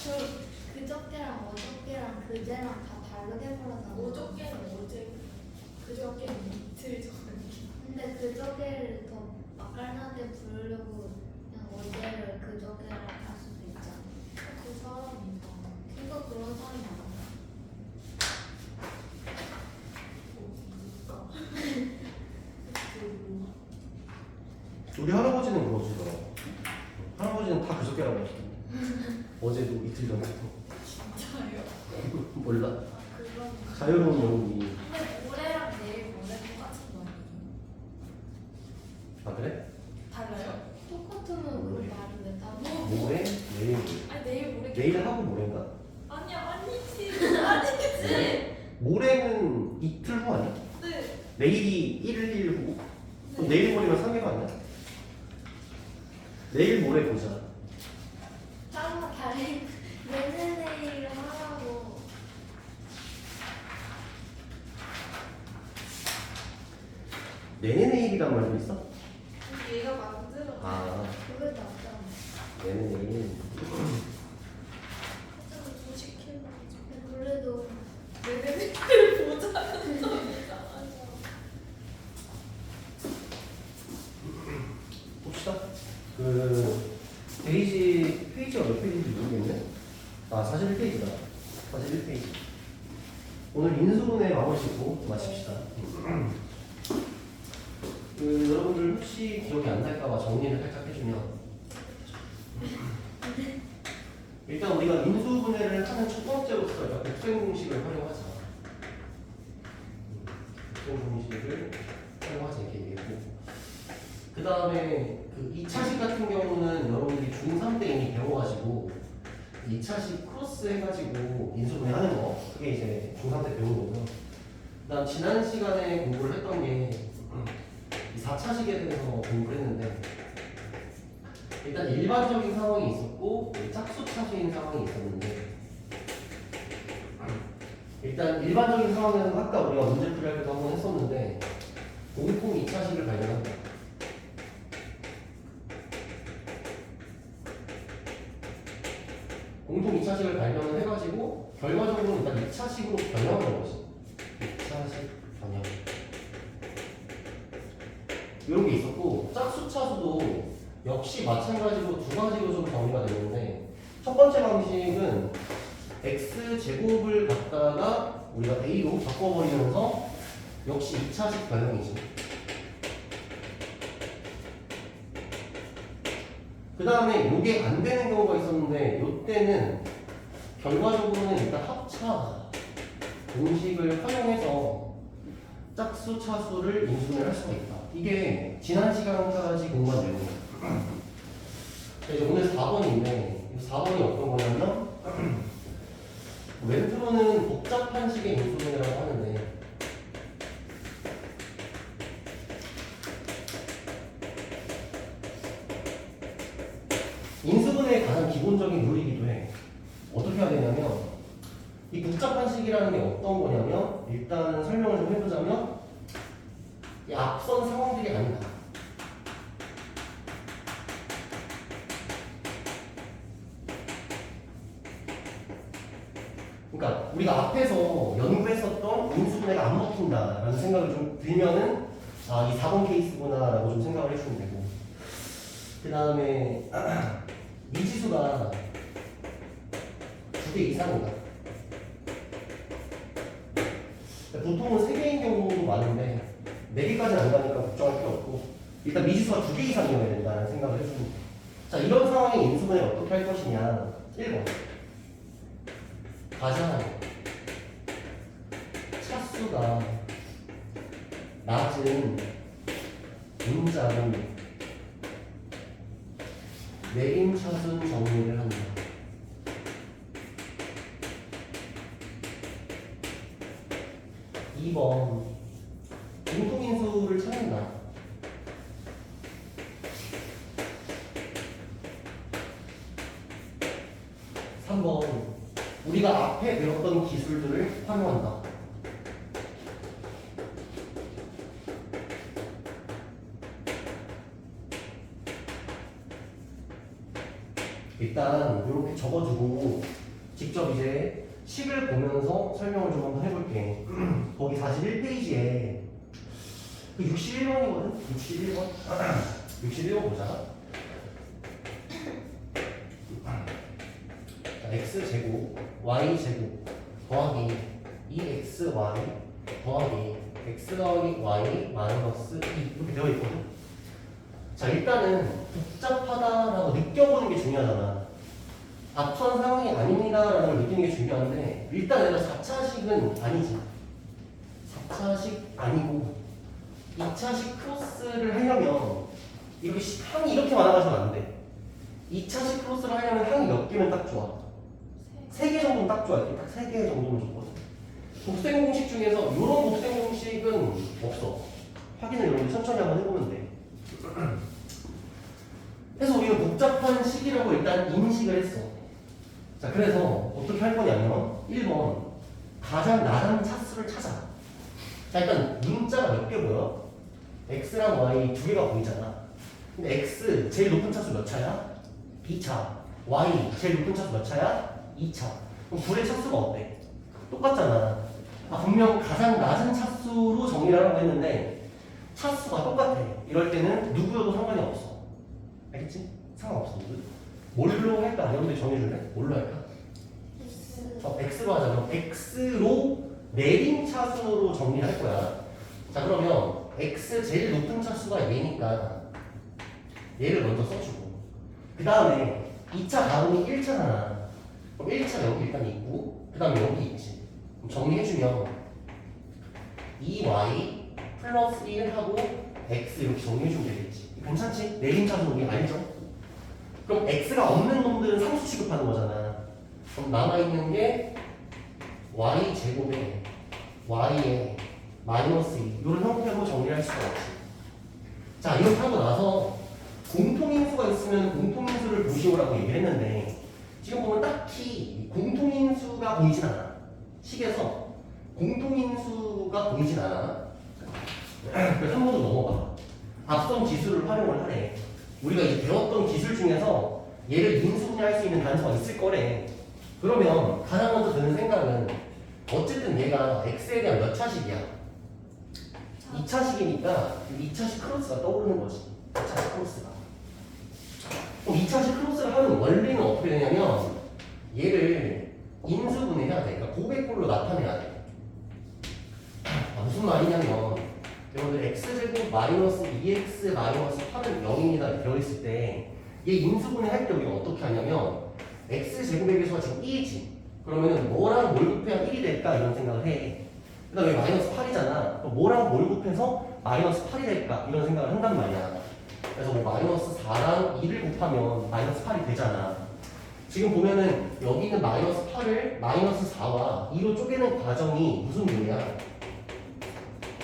그저께랑 어저께랑 그제랑 다 다르게 벌어서 어저께는 어제, 그저께는 이틀 전. 근데 그저께를 더 맛깔나게 부르려고 그냥 어제를 그저께랑 할 수도 있잖아. 그 사람이 다. 그러니까 그런 사람이 많아. 우리 할아버지는 그러시더라고. 할아버지는 다 그저께라고 하시던데. 어제도 이틀 전에도. 진짜요? 몰라. 아, 그런. 자유로운 영혼이. 근데 모레랑 내일 모레 똑같은 거 아니에요? 아 그래? 달라요? 똑같으면 그 말을 왜 따로? 모레? 내일? 아니 내일 모레. 내일 하고 모레인가? 아니야 아니지 아니지. 모레는 이틀 후 아니야? 네. 내일이 1일 후? 그럼 내일 모레면 3일 아니야? 내일 모레 보자. 따로 다른 내일을 하라고. 내내 내일이란 말도 있어? 얘가 만들어. 아, 그게 낫잖아. 내내 내일. 살짝 좀 시키면. 그래도 내내 보자. 봅시다. 그 페이지가 몇 페이지인지 모르겠네. 아, 41페이지다. 41페이지. 오늘 인수분해 마무리 짓고 마칩시다. 그 여러분들 혹시 기억이 안 날까봐 정리를 살짝 해주면, 일단 우리가 인수분해를 하는 첫 번째로서 일단 곱셈 공식을 활용하자. 곱셈 공식을 활용하자 이렇게 얘기했고, 그 다음에 그 2차식 같은 경우는 여러분들이 중3 때 이미 배워가지고 2차식 크로스 해가지고 인수분해 하는 거, 그게 이제 중3 때 배운 거고요. 그 다음 지난 시간에 공부를 했던 게 4차식에 대해서 공부를 했는데, 일단 일반적인 상황이 있었고 짝수차수인 상황이 있었는데, 일단 일반적인 상황에는 아까 우리가 문제 풀이할 때도 한번 했었는데 공통 2차식을 발견한다. 공통 2차식을 발견을 해가지고 결과적으로 일단 2차식으로 변형하는 거지. 2차식 변형. 이런 게 있었고, 짝수차수도 역시 마찬가지로 두 가지로 좀 정리가 되는데, 첫 번째 방식은 x제곱을 갖다가 우리가 a로 바꿔버리면서 역시 2차식 변형이지. 그 다음에 이게 안 되는 경우가 있었는데, 이때는 결과적으로는 일단 합차 공식을 활용해서 짝수, 차수를 인수분해를 할 수가 있다. 이게 지난 시간까지 공부한 내용이에요. 이제 오늘 4번인데, 4번이 어떤 거냐면, 왼쪽은 복잡한 식의 인수분해라고 하는데, 인수분해의 가장 기본적인 룰이기도 해. 어떻게 해야 되냐면, 이 복잡한 식이라는 게 어떤 거냐면, 일단 설명을 좀 해보자면, 이 앞선 상황들이 아니다. 그러니까 우리가 앞에서 연구했었던 인수분해가 안 먹힌다라는 생각을 좀 들면은, 아, 이 4번 케이스구나라고 좀 생각을 해주면 되고, 그 다음에 미지수가 2개 이상이다. 보통은 3개인 경우도 많은데 4개까지는 안 가니까 걱정할 필요 없고, 일단 미지수가 2개 이상이어야 된다는 생각을 해줍니다. 자, 이런 상황에 인수분해를 어떻게 할 것이냐. 1번, 가장 차수가 낮은 문자는 내림차순 정리를 한다. 2번, 공통인수를 찾는다. 3번, 우리가 앞에 배웠던 기술들을 활용한다. 일단 이렇게 적어두고 직접 이제 식을 보면서 설명을 좀 한번 해볼게. 거기 41페이지에 61번이거든? 61번? 61번 보자. x제곱 y제곱 더하기 2xy 더하기 x 더하기 y 마이너스 2 이렇게 되어 있거든. 자, 일단은 복잡하다라고 느껴보는 게 중요하잖아. 앞선 상황이 아닙니다라는 걸 느끼는 게 중요한데, 일단 내가 4차식은 아니지. 4차식 아니고 2차식 크로스를 하려면 이렇게 항이 이렇게 많아가지고 안 돼. 2차식 크로스를 하려면 항이 몇 개면 딱 좋아? 3개 정도는 딱 좋아. 이렇게 딱 3개 정도면 좋거든. 곱셈 공식 중에서 이런 곱셈 공식은 없어. 확인을 여러분 천천히 한번 해보면 돼. 그래서 우리는 복잡한 식이라고 일단 인식을 했어. 자, 그래서 어떻게 할 거냐면 1번 가장 낮은 차수를 찾아. 자, 일단 문자가 몇 개 보여? x랑 y 두 개가 보이잖아. 근데 x 제일 높은 차수 몇 차야? 2차. y 제일 높은 차수 몇 차야? 2차. 그럼 둘의 차수가 어때? 똑같잖아. 아, 분명 가장 낮은 차수로 정리를 하라고 했는데 차수가 똑같아. 이럴 때는 누구여도 상관이 없어. 알겠지? 상관없어. 뭘로 할까? 여러분들 정해줄래? 뭘로 할까? X로 하자. 그럼 X로 내린 차수로 정리할 거야. 자, 그러면 X 제일 높은 차수가 얘니까 얘를 먼저 써주고, 그 다음에 2차 다음이 1차잖아. 그럼 1차 여기 일단 있고, 그 다음에 여기 있지. 그럼 정리해주면 2y 플러스 1하고 x 이렇게 정리해주면 되겠지. 괜찮지? 내린 차수 우리 알죠? 그럼 x가 없는 놈들은 상수 취급하는 거잖아. 그럼 남아있는 게 y 제곱에 y에 마이너스 2 이런 형태로 정리할 수가 있지. 자, 이렇게 하고 나서 공통인수가 있으면 공통인수를 보시오라고 얘기를 했는데, 지금 보면 딱히 공통인수가 보이진 않아. 식에서 공통인수가 보이진 않아. 그래서 한 번 더 넘어가. 앞선 기술을 활용을 하래. 우리가 이제 배웠던 기술 중에서 얘를 인수분해할 수 있는 단서가 있을 거래. 그러면 가장 먼저 드는 생각은 어쨌든 얘가 x에 대한 몇 차식이야? 2차식이니까 2차식 크로스가 떠오르는 거지. 2차식 크로스가. 그럼 2차식 크로스를 하는 원리는 어떻게 되냐면 얘를 인수분해해야 돼. 그러니까 고백꼴로 나타내야 돼. 무슨 말이냐면 여러분들 x제곱 마이너스 2x 마이너스 8은 0입니다 되어 있을 때 얘 인수분해 할 때 우리가 어떻게 하냐면 x제곱의 개수가 지금 2이지. 그러면은 뭐랑 뭘 곱해야 1이 될까 이런 생각을 해. 그 다음에 마이너스 8이잖아. 그럼 뭐랑 뭘 곱해서 마이너스 8이 될까 이런 생각을 한단 말이야. 그래서 뭐 마이너스 4랑 2를 곱하면 마이너스 8이 되잖아. 지금 보면은 여기 있는 마이너스 8을 마이너스 4와 2로 쪼개는 과정이 무슨 묘야?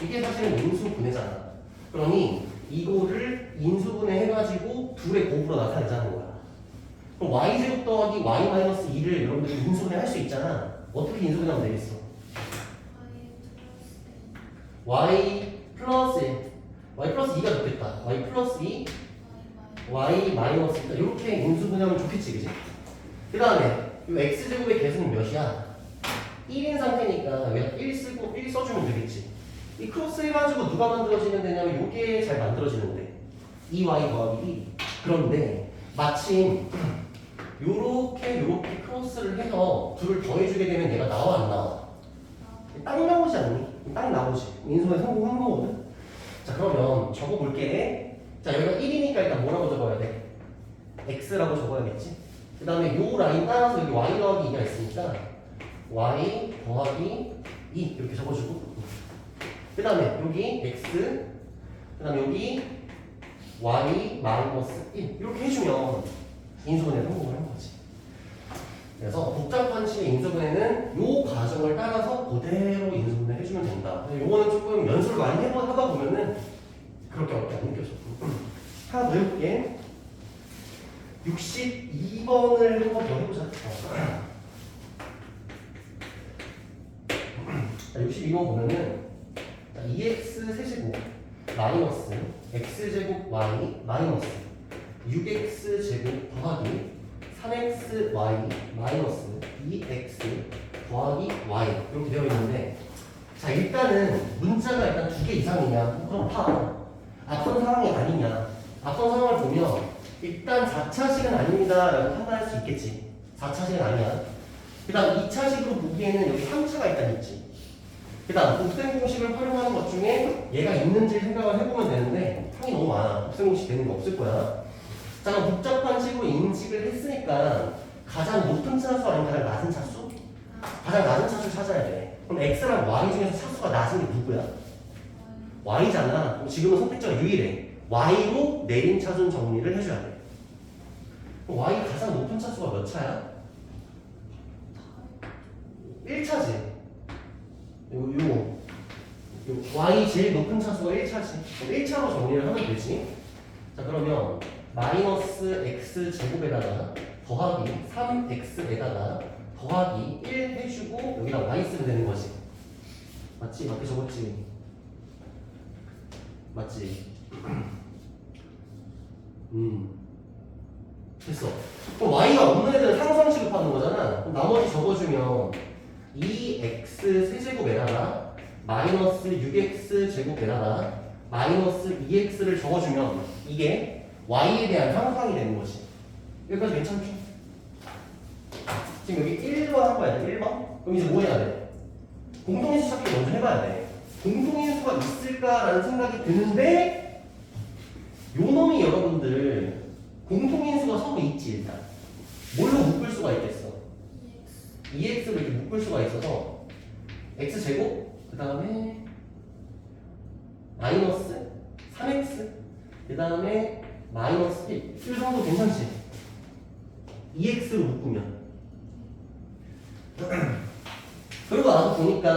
이게 사실은 인수분해잖아. 그러니 이거를 인수분해 해가지고 둘의 곱으로 나타내자는 거야. 그럼 y제곱 더하기 y-2를 여러분들이 인수분해 할 수 있잖아. 어떻게 인수분해하면 되겠어? y 플러스 2가 좋겠다. y 플러스 2 y 마이너스 2 이렇게 인수분해하면 좋겠지, 그지? 그 다음에 이 x제곱의 개수는 몇이야? 1인 상태니까 여기다 1 쓰고 1 써주면 되겠지. 이 크로스 해가지고 누가 만들어지면 되냐면 요게 잘 만들어지는데 2y 더하기 1. 그런데 마침 요렇게 크로스를 해서 둘을 더해주게 되면 얘가 나와 안 나와? 딱 나오지 않니? 딱 나오지. 인수분해 성공한 거거든. 자, 그러면 적어볼게. 자, 여기가 1이니까 일단 뭐라고 적어야 돼? x라고 적어야겠지. 그 다음에 요 라인 따라서 여기 y 더하기 2가 있으니까 y 더하기 2 이렇게 적어주고, 그 다음에 여기 x, 그 다음에 여기 y 마이너스 1 이렇게 해주면 인수분해 성공을 한 거지. 그래서 복잡한 식의 인수분해는 요 과정을 따라서 그대로 인수분해 해주면 된다. 요거는 조금 연습을 많이 하다 보면은 그렇게 어렵게 안 느껴져. 하나 더 해볼게. 62번을 한 번 더 해보자. 62번 보면은 2x 세제곱 마이너스 x제곱 y 마이너스 6x 제곱 더하기 3xy 마이너스 2x 더하기 y 이렇게 되어 있는데 자 일단은 문자가 일단 2개 이상이냐 그럼 파 앞선 상황이 아니냐 앞선 상황을 보면 일단 4차식은 아닙니다 라고 판단할 수 있겠지 4차식은 아니야 그 다음 2차식으로 보기에는 여기 3차가 일단 있지 그 다음 곱셈 공식을 활용하는 것 중에 얘가 있는지 생각을 해보면 되는데 항이 너무 많아 곱셈 공식 되는 게 없을 거야 자 그럼 복잡한 식으로 인식을 했으니까 가장 높은 차수 아니면 가장 낮은 차수? 가장 낮은 차수 찾아야 돼 그럼 x랑 y 중에서 차수가 낮은 게 누구야? y잖아 그럼 지금은 선택지가 유일해 y로 내린 차순 정리를 해줘야 돼 그럼 y 가장 높은 차수가 몇 차야? 1차지 요 y 제일 높은 차수가 1차지 1차로 정리를 하면 되지 자 그러면 마이너스 x 제곱에다가 더하기 3x에다가 더하기 1 해주고 여기다 y 쓰면 되는 거지 맞지? 맞게 적었지? 맞지? 됐어 그럼 y가 없는 애들은 상수항 취급하는 거잖아 그럼 나머지 적어주면 2x 세제곱에다가 마이너스 6x 제곱에다가 마이너스 2x를 적어주면 이게 y에 대한 상수항이 되는 거지 여기까지 괜찮죠? 지금 여기 1번 한 거야 돼 1번? 그럼 이제 뭐 해야 돼? 공통인수 찾기 먼저 해봐야 돼 공통인수가 있을까라는 생각이 드는데 요 놈이 여러분들 공통인수가 서로 있지 일단 뭘로 묶을 수가 있겠어? 2x로 이렇게 묶을 수가 있어서 x제곱 그 다음에 마이너스 3x 그 다음에 마이너스 1 이 정도 괜찮지? 2x로 묶으면 그리고 나서 보니까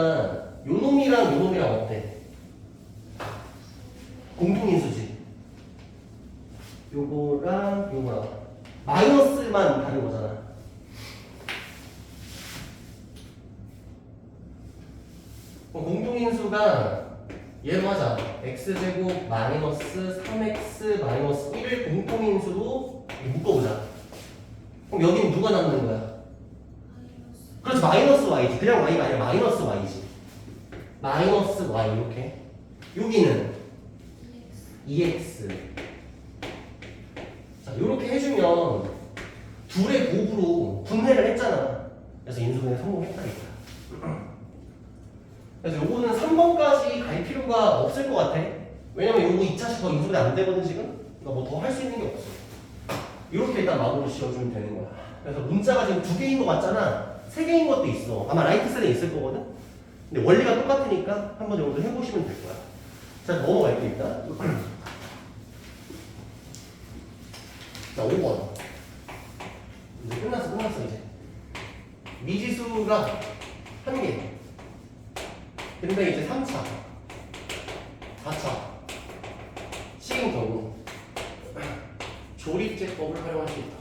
요 놈이랑 요 놈이랑 어때? 공통인수지 요거랑 요거랑 마이너스만 다른 거잖아 공통인수가 얘로 하자 x제곱 마이너스 3x 마이너스 1을 공통인수로 묶어보자 그럼 여기는 누가 남는 거야? 그렇지 마이너스 y지 그냥 y가 아니라 마이너스 y지 마이너스 y 이렇게 여기는 2x 자 이렇게 해주면 둘의 곱으로 분해를 했잖아 그래서 인수분해 성공했다 이거야 그래서 요거는 3번까지 갈 필요가 없을 것 같아 왜냐면 요거 2차식 더 인수분해 안 되거든 지금 그러니까 뭐 더 할 수 있는 게 없어 이렇게 일단 마무리 지어주면 되는 거야 그래서 문자가 지금 2개인 것 같잖아 3개인 것도 있어 아마 라이트 셀에 있을 거거든 근데 원리가 똑같으니까 한번 정도 해보시면 될 거야 자 넘어갈게 일단 자 5번 이제 끝났어 이제 미지수가 1개 근데 이제 3차 4차 식인 경우 조립제법을 활용할 수 있다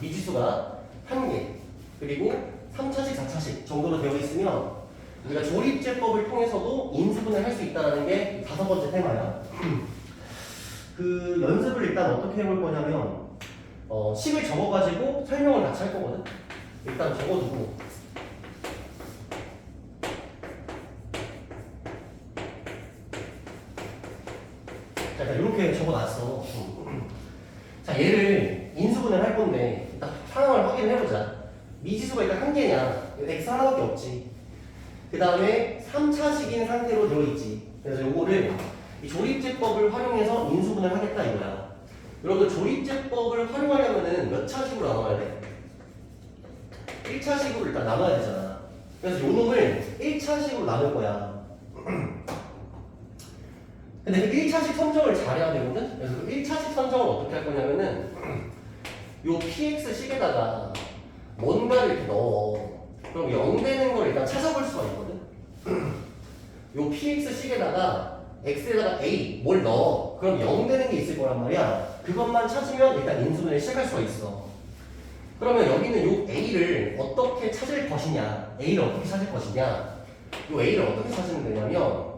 미지수가 1개 그리고 3차식 4차식 정도로 되어 있으면 우리가 조립제법을 통해서도 인수분해를 할 수 있다는 게 5번째 테마야 그 연습을 일단 어떻게 해볼 거냐면 식을 적어가지고 설명을 같이 할 거거든 일단 적어두고 자 일단 이렇게 적어놨어 자 얘를 인수분해를 할 건데 일단 상황을 확인해보자 미지수가 일단 1개냐 x 하나밖에 없지 그 다음에 3차식인 상태로 되어있지 그래서 요거를 이 조립제법을 활용해서 인수분해를 하겠다 이거야 여러분 조립제법을 활용하려면은 몇 차식으로 나눠야 돼? 1차식으로 일단 나눠야 되잖아 그래서 요 놈을 1차식으로 나눌 거야 근데 그 1차식 선정을 잘해야 되거든? 그래서 그 1차식 선정을 어떻게 할 거냐면은 요 px식에다가 뭔가를 이렇게 넣어 그럼 0 되는 걸 일단 찾아볼 수가 있거든? 요 px식에다가 x에다가 a 뭘 넣어 그럼 0 되는 게 있을 거란 말이야 그것만 찾으면 일단 인수분해를 시작할 수가 있어 그러면 여기는 요 a를 어떻게 찾을 것이냐 a를 어떻게 찾을 것이냐 요 a를 어떻게 찾으면 되냐면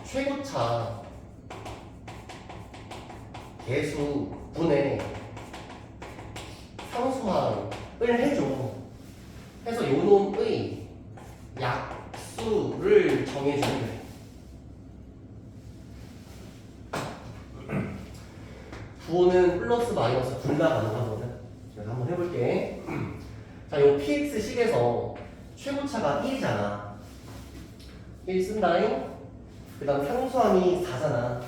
최고차 개수분의 상수항을 해줘. 해서 요 놈의 약수를 정해주면 돼. 부호는 플러스 마이너스 둘 다 가능하거든. 그래서 한번 해볼게. 자, 요 px식에서 최고차가 1이잖아. 1 쓴다잉. 그 다음 상수함이 4잖아.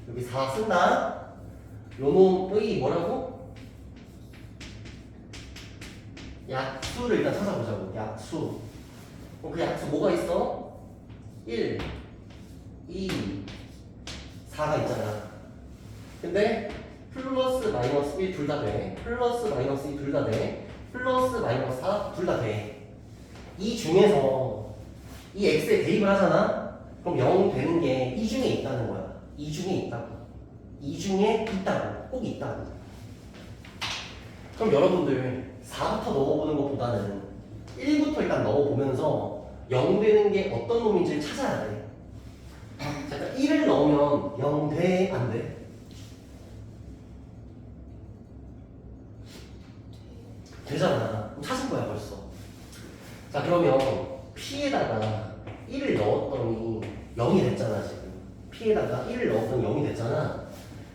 여기 4 쓴다. 요 놈의 뭐라고? 약수를 일단 찾아보자고. 약수. 그럼 그 약수 뭐가 있어? 1, 2, 4가 있잖아. 근데 플러스 마이너스 1 둘 다 돼. 플러스 마이너스 2 둘 다 돼. 플러스 마이너스 4 둘 다 돼. 이 중에서 이 x에 대입을 하잖아. 그럼 0 되는 게 이 중에 있다는 거야. 이 중에 있다고. 이 중에 있다고. 꼭 있다고. 그럼 여러분들 4부터 넣어보는 것보다는 1부터 일단 넣어보면서 0 되는 게 어떤 놈인지를 찾아야 돼. 자, 일단 1을 넣으면 0 돼? 안 돼? 되잖아. 그럼 찾은 거야 벌써. 자, 그러면 P에다가 1을 넣었더니 0이 됐잖아 지금. P에다가 1을 넣었더니 0이 됐잖아.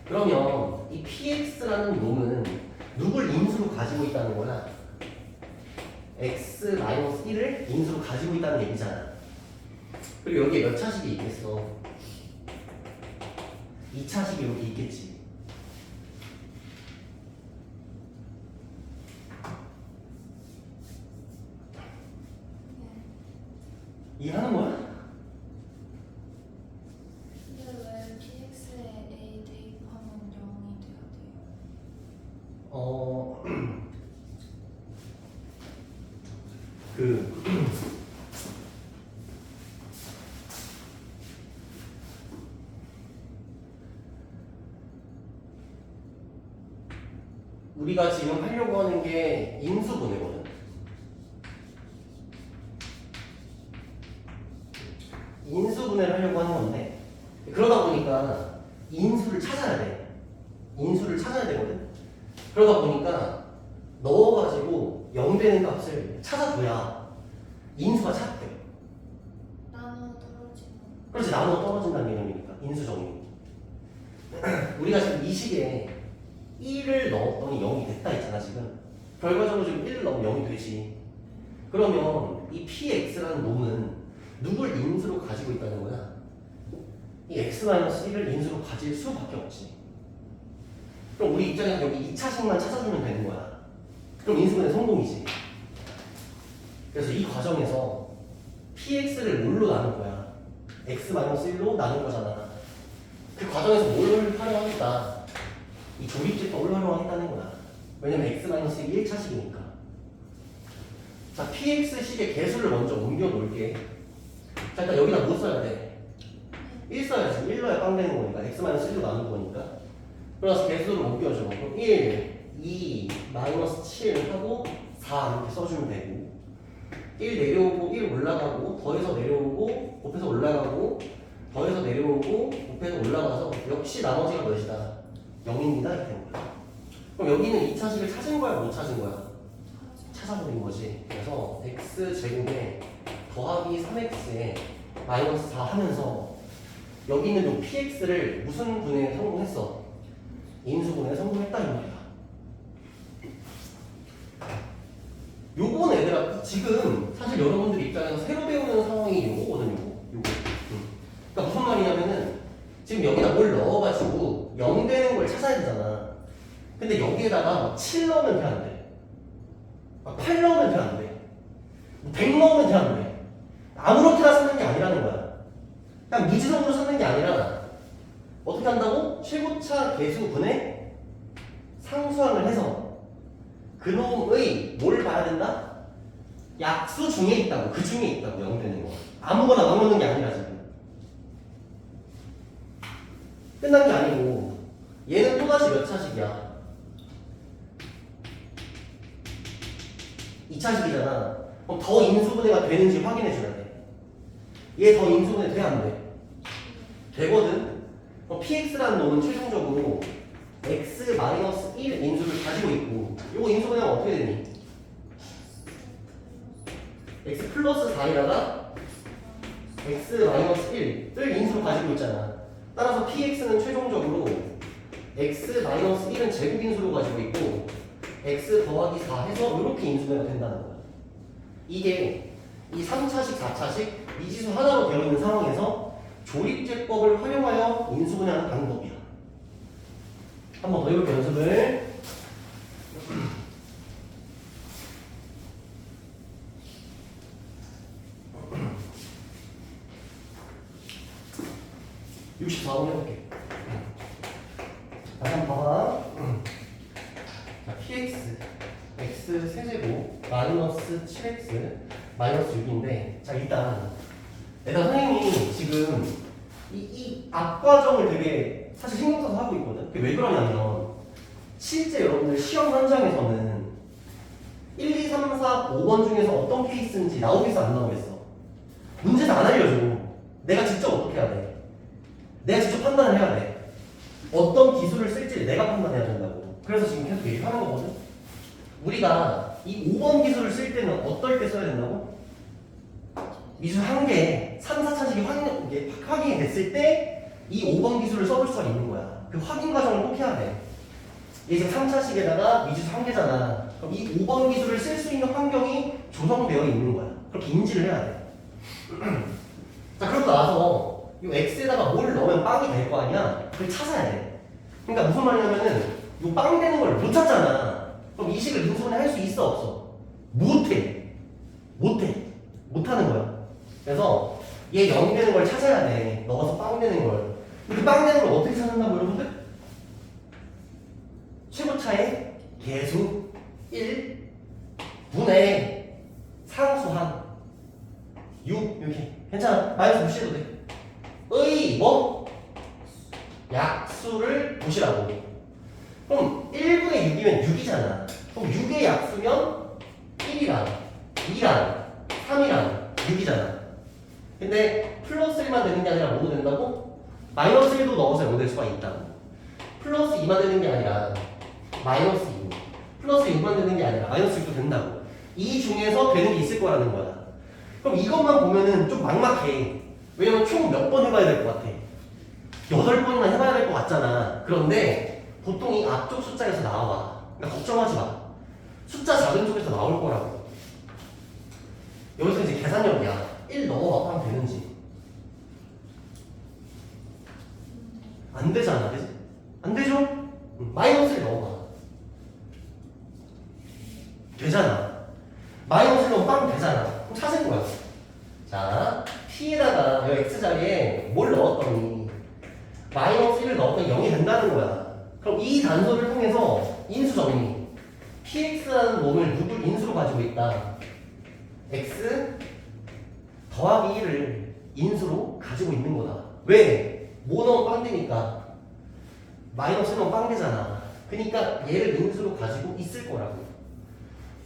그러면 이 PX라는 놈은 누굴 인수로 가지고 있다는 거야? X-1을 인수로 가지고 있다는 얘기잖아. 그리고 여기에 몇 차식이 있겠어? 2차식이 여기 있겠지. 이해하는 거야? 근데 왜 PX에 A 대입하면 0이 돼야 돼요? 우리가 지금 하려고 하는 게 인수분해거든. 인수분해를 하려고 하는 건데, 그러다 보니까 인수를 찾아야 돼. 인수를 찾아야 되거든. 그러다 보니까 넣어가지고 0 되는 값을 찾아둬야 인수가 찾대. 나눠 떨어지는. 그렇지, 나눠 떨어진다는 개념이니까 인수 정리. 우리가 지금 이 식에 1을 넣었더니 0이 됐다 했잖아 지금. 결과적으로 지금 1을 넣으면 0이 되지. 그러면 이 px라는 놈은 누굴 인수로 가지고 있다는 거야? 이 x-1을 인수로 가질 수밖에 없지. 그럼 우리 입장에서 여기 2차식만 찾아주면 되는 거야. 그럼 인수분해 성공이지. 그래서 이 과정에서 px를 뭘로 나눌 거야? x-1로 나눌 거잖아. 그 과정에서 뭘 활용하겠다? 이 조립집법을 활용하겠다는 거야. 왜냐면 x-1이 1차식이니까. 자, px식의 개수를 먼저 옮겨 놓을게. 자, 일단 여기다 뭐 써야 돼? 1 써야지. 1 넣어야 빵 되는 거니까. x-1로 나눈 거니까. 그래서 개수를 옮겨줘. 그럼 1, 2, 마이너스 7 하고 4 이렇게 써주면 되고, 1 내려오고 1 올라가고 더해서 내려오고 곱해서 올라가고 더해서 내려오고 곱해서 올라가서 역시 나머지가 몇이다? 0입니다. 이렇게 되는 거야. 그럼 여기는 2차식을 찾은 거야 못 찾은 거야? 찾아버린 거지. 그래서 x제곱에 더하기 3x에 마이너스 4 하면서 여기 있는 요 px를 무슨 분해에 성공했어? 인수분해에 성공했다 이 말이야. 요건 얘들아 지금 사실 여러분들 입장에서 새로 배우는 상황이 요거거든. 요거. 그러니까 무슨 말이냐면은 지금 여기다 뭘 넣어가지고 0 되는 걸 찾아야 되잖아. 근데 여기에다가 7 넣으면 돼 안 돼? 8 넣으면 돼 안 돼? 100 넣으면 돼 안 돼? 아무렇게나 쓰는 게 아니라는 거야. 그냥 무지성으로 쓰는 게 아니라 어떻게 한다고? 최고차 개수분의 상수항을 해서 그놈의 뭘 봐야 된다? 약수 중에 있다고. 그 중에 있다고. 0 되는 거 아무거나 넣어놓는 게 아니라 지금 끝난 게 아니고 얘는 또다시 몇 차식이야? 2차식이잖아. 그럼 더 인수분해가 되는지 확인해 줘야 돼. 얘 더 인수분해 돼 안 돼? 되거든. 그럼 px라는 놈은 최종적으로 어떻게 되니? x 플러스 4에다가 x 마이너스 1을 인수로 가지고 있잖아. 따라서 px는 최종적으로 x 마이너스 1은 제곱 인수로 가지고 있고 x 더하기 4 해서 이렇게 인수가 된다는 거야. 이게 이 3차식, 4차식 미지수 하나로 되어 있는 상황에서 조립제법을 활용하여 인수분해하는 방법이야. 한 번 더 해볼게 연습을. (64번) 해볼게. 다시 한번 봐봐. 자, px x 세제곱 마이너스 7x 마이너스 6인데, 자 일단 선생님이 지금 이 앞과정을 되게 사실 신경 써서 하고 있거든. 그게 왜 그러냐면 실제 여러분들 시험 현장에서는 1, 2, 3, 4, 5번 중에서 어떤 케이스인지 나오겠어 안 나오겠어? 문제도 안 알려줘. 내가 직접 어떻게 해야 돼? 내가 직접 판단을 해야 돼. 어떤 기술을 쓸지 내가 판단해야 된다고. 그래서 지금 계속 얘기하는 거거든. 우리가 이 5번 기술을 쓸 때는 어떨 때 써야 된다고? 미술 한 개에 3, 4차식이 확인이 됐을 때 이 5번 기술을 써볼 수가 있는 거야. 그 확인 과정을 꼭 해야 돼. 이게 지금 3차식에다가 미지수 한 개잖아. 그럼 이 5번 기술을 쓸 수 있는 환경이 조성되어 있는 거야. 그렇게 인지를 해야 돼. 자, 그러고 나서 이 x에다가 뭘 넣으면 빵이 될 거 아니야? 그걸 찾아야 돼. 그러니까 무슨 말이냐면은 이 빵 되는 걸 못 찾잖아. 그럼 이 식을 인수분해 할 수 있어 없어? 못해. 못하는 거야. 그래서 얘 0이 되는 걸 찾아야 돼. 넣어서 빵 되는 걸. 그 빵 되는 걸 어떻게 찾는다고 여러분들? 최고차의 계수 1 분의 상수한 6 이렇게. 괜찮아. 마이너스 무시해도 돼. 의 뭐? 약수를 보시라고. 그럼 1분의 6이면 6이잖아. 그럼 6의 약수면 1이랑 2랑 3이랑 6이잖아. 근데 플러스 1만 되는 게 아니라 뭐도 된다고? 마이너스 1도 넣어서 0 될 수가 있다고. 플러스 2만 되는 게 아니라 마이너스 2, 플러스 6만 되는 게 아니라 마이너스 6도 된다고. 이 중에서 되는 게 있을 거라는 거야. 그럼 이것만 보면은 좀 막막해. 왜냐면 총 몇 번 해봐야 될 것 같아? 8번이나 해봐야 될 것 같잖아. 그런데 보통 이 앞쪽 숫자에서 나와. 그러니까 걱정하지 마. 숫자 작은 쪽에서 나올 거라고. 여기서 이제 계산력이야. 1 넣어봐 하면 되는지. 안 되잖아, 그지? 안 되죠? 마이너스를 넣어봐. 되잖아. 마이너스를 넣으면 빵 되잖아. 그럼 찾을 거야. 자, p에다가 여기 x 자리에 뭘 넣었더니 마이너스 1을 넣었더니 0이 된다는 거야. 그럼 이 단서를 통해서 인수 정리. px라는 놈을 누굴 인수로 가지고 있다. x 더하기 1을 인수로 가지고 있는 거다. 왜? 뭐 넣으면 빵 되니까. 마이너스 넣으면 빵 되잖아. 그러니까 얘를 인수로 가지고 있을 거라고.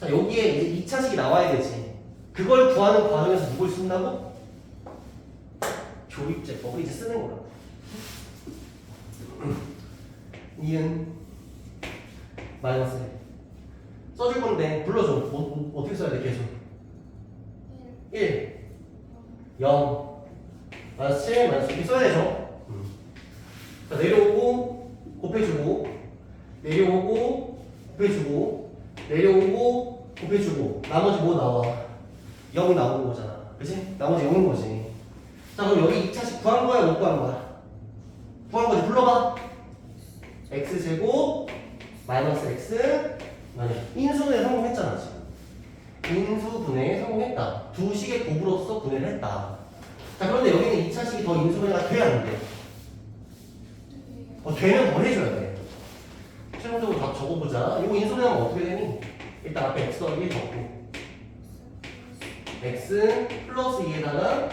자, 여기에 이제 2차식이 나와야 되지. 그걸 구하는 과정에서 누굴 쓴다고? 조립제법을 이제 쓰는 거라고. 니은 마이너스 1 써줄 건데 불러줘. 어떻게 써야 돼? 계속 1 0 마이너스 7 마이너스 이렇게 써야 되죠. 자, 내려오고 곱해주고 내려오고 곱해주고 내려오고 곱해주고 나머지 뭐 나와? 0이 나오는 거잖아. 그치? 나머지 0인 거지. 자, 그럼 여기 2차식 구한 거야 못 구한 거야? 구한 거지. 불러봐. x제곱 마이너스 x 인수분해 성공했잖아 지금. 인수분해에 성공했다. 두 식의 곱으로서 분해를 했다. 자, 그런데 여기는 2차식이 더 인수분해가 돼야 안 돼? 되면 더 해줘야 돼. 최종적으로 다 적어보자. 이거 인수분해하면 어떻게 되니? 일단 앞에 x 더하기 1 적고 x 플러스 2에다가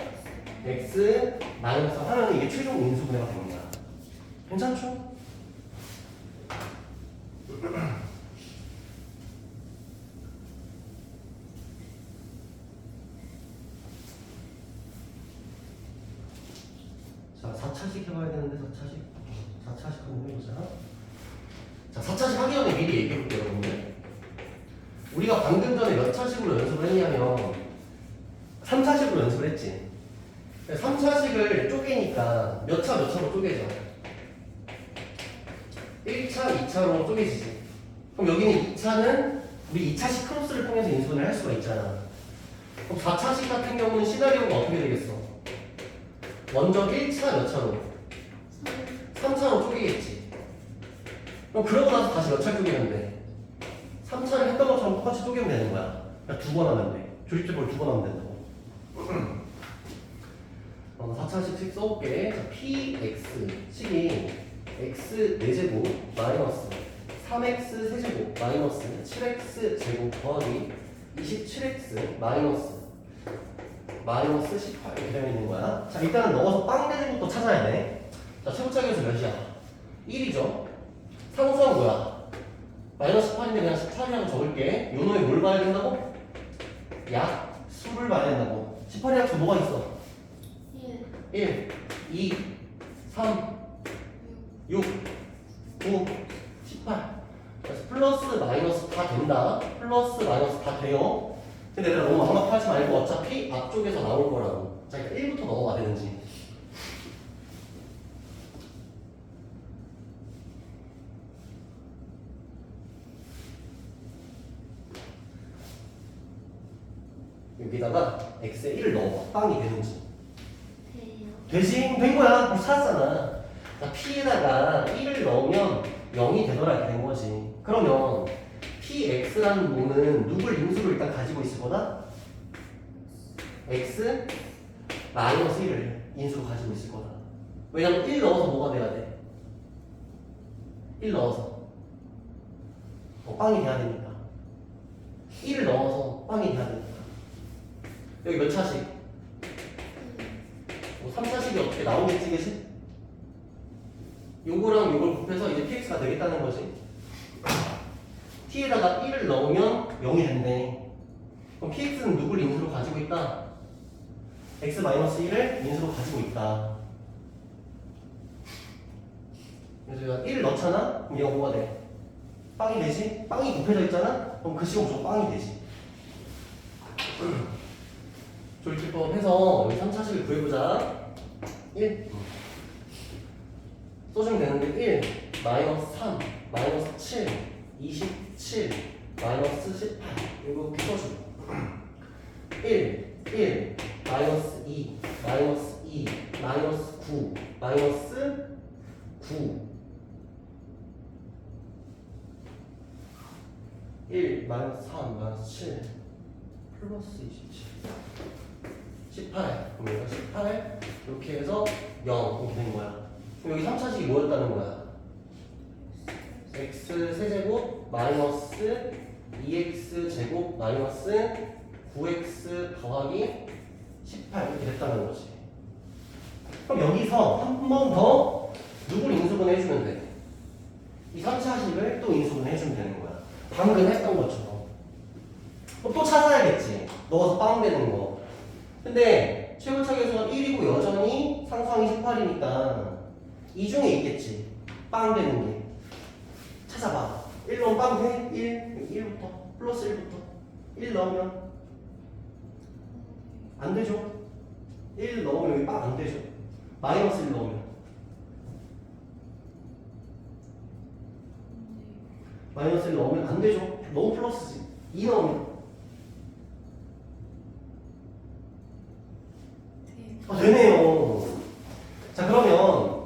x 마이너스 하면 이게 최종 인수분해가 됩니다. 괜찮죠? 자, 4차식 해봐야 되는데 4차식 한번 해보자. 자, 4차식 하기 전에 미리 얘기해볼게요, 여러분들. 우리가 방금 전에 몇 차식으로 연습을 했냐면 3차식으로 연습을 했지. 3차식을 쪼개니까 몇 차로 쪼개져. 1차, 2차로 쪼개지지. 그럼 여기는 2차는 우리 2차식 크로스를 통해서 인수분해를 할 수가 있잖아. 그럼 4차식 같은 경우는 시나리오가 어떻게 되겠어? 먼저 1차 몇 차로? 3차로 쪼개겠지. 그럼 그러고 나서 다시 몇 차 쪼개면 돼? 3차를 했던 것처럼 똑같이 쪼개면 되는 거야. 그러니까 2번 하면 돼. 조립제법을 2번 하면 된다고. 4차식 써볼게. 자, px식이 x 4제곱 마이너스 3x 세제곱 마이너스 7x 제곱 더하기 27x 마이너스 18 이렇게 되어 있는 거야. 자, 일단은 넣어서 빵 되는 것부터 찾아야 돼. 자, 최고차계에서 몇이야? 1이죠. 상수한 뭐야? 마이너스 18인데 그냥 18이라고 적을게. 요 놈에 뭘 봐야 된다고? 약 수를 봐야 된다고. 18의 약수 뭐가 있어? 1, 2, 3, 6, 9, 18. 그래서 플러스 마이너스 다 된다. 플러스 마이너스 다 돼요. 근데 내가 너무 막막하지 말고 어차피 앞쪽에서 나올 거라고. 자, 일단 1부터 넣어봐 되는지. 여기다가 x에 1을 넣어봐. 빵이 되는지. 되지? 된 거야. 벌써 찾았잖아. 자, p에다가 1을 넣으면 0이 되더라 이렇게 된 거지. 그러면 px라는 놈은 누굴 인수로 일단 가지고 있을 거다? x 마이너스 1을 인수로 가지고 있을 거다. 왜냐면 1 넣어서 뭐가 돼야 돼? 1 넣어서 빵이 돼야 되니까. 1을 넣어서 빵이 돼야 되니까. 여기 몇 차식? 3차식이 어떻게 나오겠지, 그치? 요거랑 요걸 곱해서 이제 px가 되겠다는 거지. t에다가 1을 넣으면 0이 된대. 그럼 px는 누굴 인수로 가지고 있다? x-1을 인수로 가지고 있다. 그래서 1을 넣잖아? 그럼 얘가 뭐가 돼? 빵이 되지? 빵이 곱해져 있잖아? 그럼 그 식은 무조건 빵이 되지. 조립법 해서 여기 3차식을 구해보자. 1 써주면 되는데 1 마이너스 3 마이너스 7 27 마이너스 18 이거 써주고 1 마이너스 2 마이너스 2 마이너스 9 마이너스 9 1 마이너스 3 마이너스 7 플러스 27 18 그럼 여기가 18 이렇게 해서 0 이렇게 된 거야. 그럼 여기 3차식이 뭐였다는 거야? x 세제곱 마이너스 2x 제곱 마이너스 9x 더하기 18 이렇게 됐다는 거지. 그럼 여기서 한 번 더 누굴 인수분해 해주면 돼? 이 3차식을 또 인수분해 해주면 되는 거야. 방금 했던 것처럼. 그럼 또 찾아야겠지. 넣어서 빵 되는 거. 근데 최고차계수가 1이고 여전히 상수항이 18이니까 이 중에 있겠지. 빵 되는 게. 찾아봐. 1 넣으면 빵 돼? 1부터 플러스 1부터 1 넣으면 안 되죠. 1 넣으면 여기 빵 안 되죠. 마이너스 1 넣으면 마이너스 1 넣으면 안 되죠. 너무 플러스지. 2 넣으면 되네요. 자, 그러면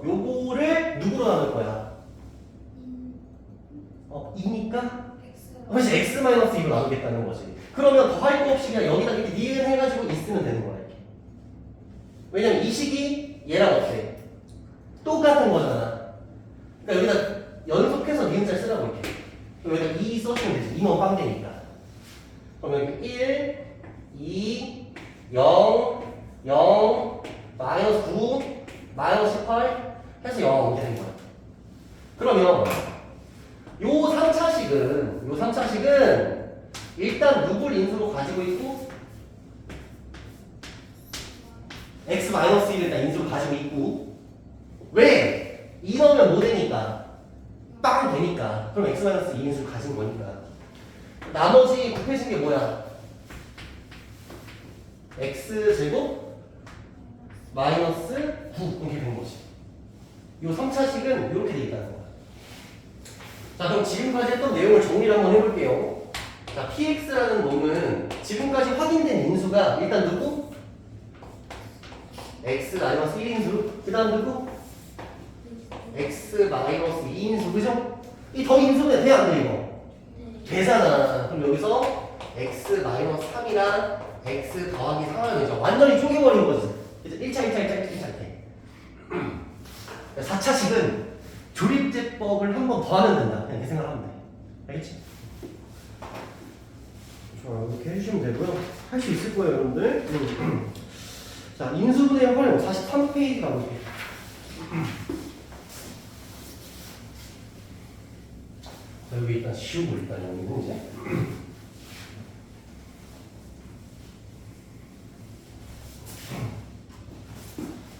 요거를 누구로 나눌 거야? 2니까? 그렇지, x-2로 나누겠다는 거지. 그러면 더할 거 없이 그냥 여기다 이렇게 니은 해가지고 있으면 되는 거야, 이렇게. 왜냐면 이 식이 얘랑 어때? 똑같은 거잖아. 그러니까 여기다 연속해서 니은자 쓰라고 이렇게. 여기다 2 써주면 되지. 2 넣으면 빵 되니까. 그러면 1, 2, 0, 0, 마이너스 9, 마이너스 18 해서 0 이렇게 된 거야. 그러면 요 3차식은 일단 누굴 인수로 가지고 있고 x-1을 일단 인수로 가지고 있고 왜? 2 넣으면 뭐 되니까? 빵 되니까. 그럼 x-2 인수로 가진 거니까. 나머지 곱해진 게 뭐야? x제곱 마이너스 9 이렇게 된 거지. 이 3차식은 이렇게 돼 있다는 거야. 자, 그럼 지금까지 했던 내용을 정리를 한번 해볼게요. 자, px라는 놈은 지금까지 확인된 인수가 일단 누구? x-1인수. 그 다음 누구? x-2인수. 그죠? 이 더 인수분해 돼, 안 돼, 이거? 되잖아. 그럼 여기서 x-3이랑 x 더하기 4가 되죠. 완전히 쪼개버린 거지. 이제 1차 이렇게. 4차식은 조립제법을 한 번 더 하면 된다. 이렇게 생각하면 돼. 알겠지? 좋아, 이렇게 해주시면 되고요. 할 수 있을 거예요, 여러분들. 자, 인수분해 활용 43페이지 가볼게요. 자, 여기 일단 지우고 일단 여기는 이제.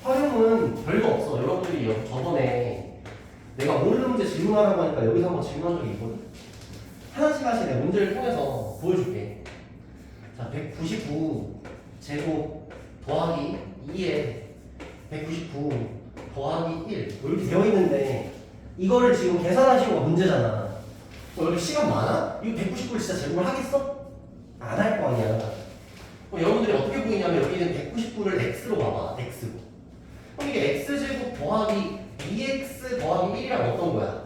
활용은 별거 없어. 여러분들이 저번에 내가 모르는 문제 질문하라고 하니까 여기서 한번 질문한 적이 있거든. 하나씩 내가 문제를 통해서 보여줄게. 자, 199 제곱 더하기 2에 199 더하기 1 이렇게 되어 있는데 이거를 지금 계산하시고 문제잖아. 여기 시간 많아? 이거 199를 진짜 제곱을 하겠어? 안 할 거 아니야. 여러분들이 어떻게 보이냐면 여기는 199를 x로 봐봐. x로. 그럼 이게 x제곱 더하기 2x 더하기 1이랑 어떤 거야?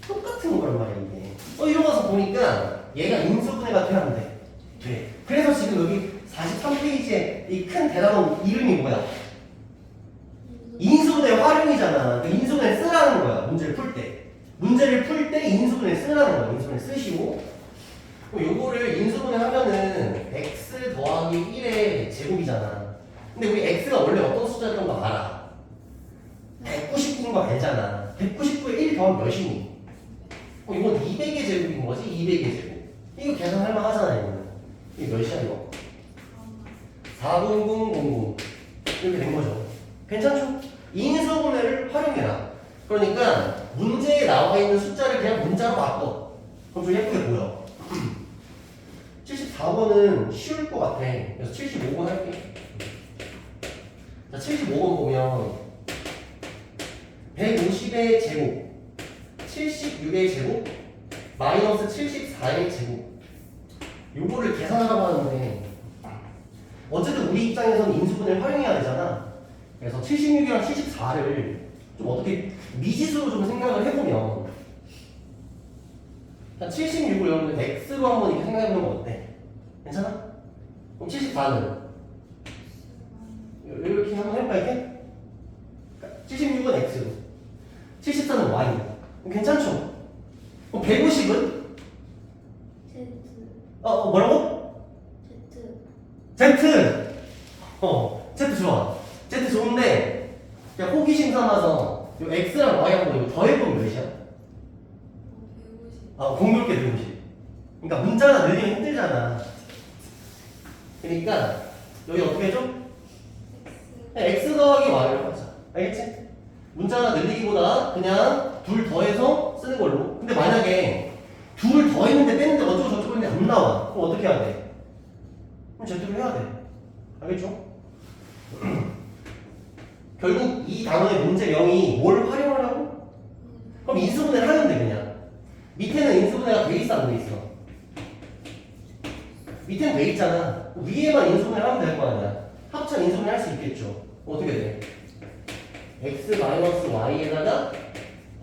똑같은 거란 말이야 이게. 이러면서 보니까 얘가 인수분해가 돼야 안 돼? 돼. 그래서 지금 여기 43페이지에 이 큰 대단원 이름이 뭐야? 인수분해 활용이잖아. 그 인수분해 쓰라는 거야. 문제를 풀 때. 문제를 풀 때 인수분해 쓰라는 거야. 인수분해 쓰시고. 그럼 요거를 인수분해 하면은 x 더하기 1의 제곱이잖아. 근데 우리 x가 원래 어떤 숫자였던 거 알아? 199인 거 알잖아. 199에 1 더하면 몇이니? 이건 200의 제곱인 거지? 200의 제곱. 이거 계산할 만 하잖아, 이거는. 이게 몇이야, 이거? 40000. 이렇게 된 거죠. 괜찮죠? 인수분해를 활용해라. 그러니까 문제에 나와 있는 숫자를 그냥 문자로 바꿔. 그럼 좀 예쁘게 보여. 74번은 쉬울 것 같아. 그래서 75번 할게. 자, 75번 보면 150의 제곱, 76의 제곱, 마이너스 74의 제곱. 요거를 계산하라고 하는데 어쨌든 우리 입장에서는 인수분해를 활용해야 되잖아. 그래서 76이랑 74를 좀 어떻게 미지수로 좀 생각을 해보면 76을 여러분들 x로 한번 이렇게 생각해보는 거 어때? 괜찮아? 그럼 74는 이렇게 한번 해볼까 이렇게? 76은 x로 74는 y. 괜찮죠? 그럼 150은? Z. 뭐라고? Z. Z! Z 좋아. Z 좋은데, 그냥 호기심 삼아서, 요 X랑 Y 한번 이거 더해보면 몇이야? 150. 공교롭게 150. 그러니까 문자가 늘리면 힘들잖아. 그러니까, 여기 어떻게 해줘? X 더하기 Y를 하자. 알겠지? 문자가 늘리기보다 그냥 둘 더해서 쓰는 걸로. 근데 만약에 둘 더했는데 뺐는데 어쩌고 저쩌고 했는데 안 나와. 그럼 어떻게 해야 돼? 그럼 제대로 해야 돼. 알겠죠? 결국 이 단원의 문제명이 뭘 활용하라고? 그럼 인수분해를 하면 돼 그냥. 밑에는 인수분해가 돼 있어 안 돼 있어? 밑에는 돼 있잖아. 위에만 인수분해를 하면 될 거 아니야. 합천 인수분해 할 수 있겠죠. 어떻게 돼? x-y에다가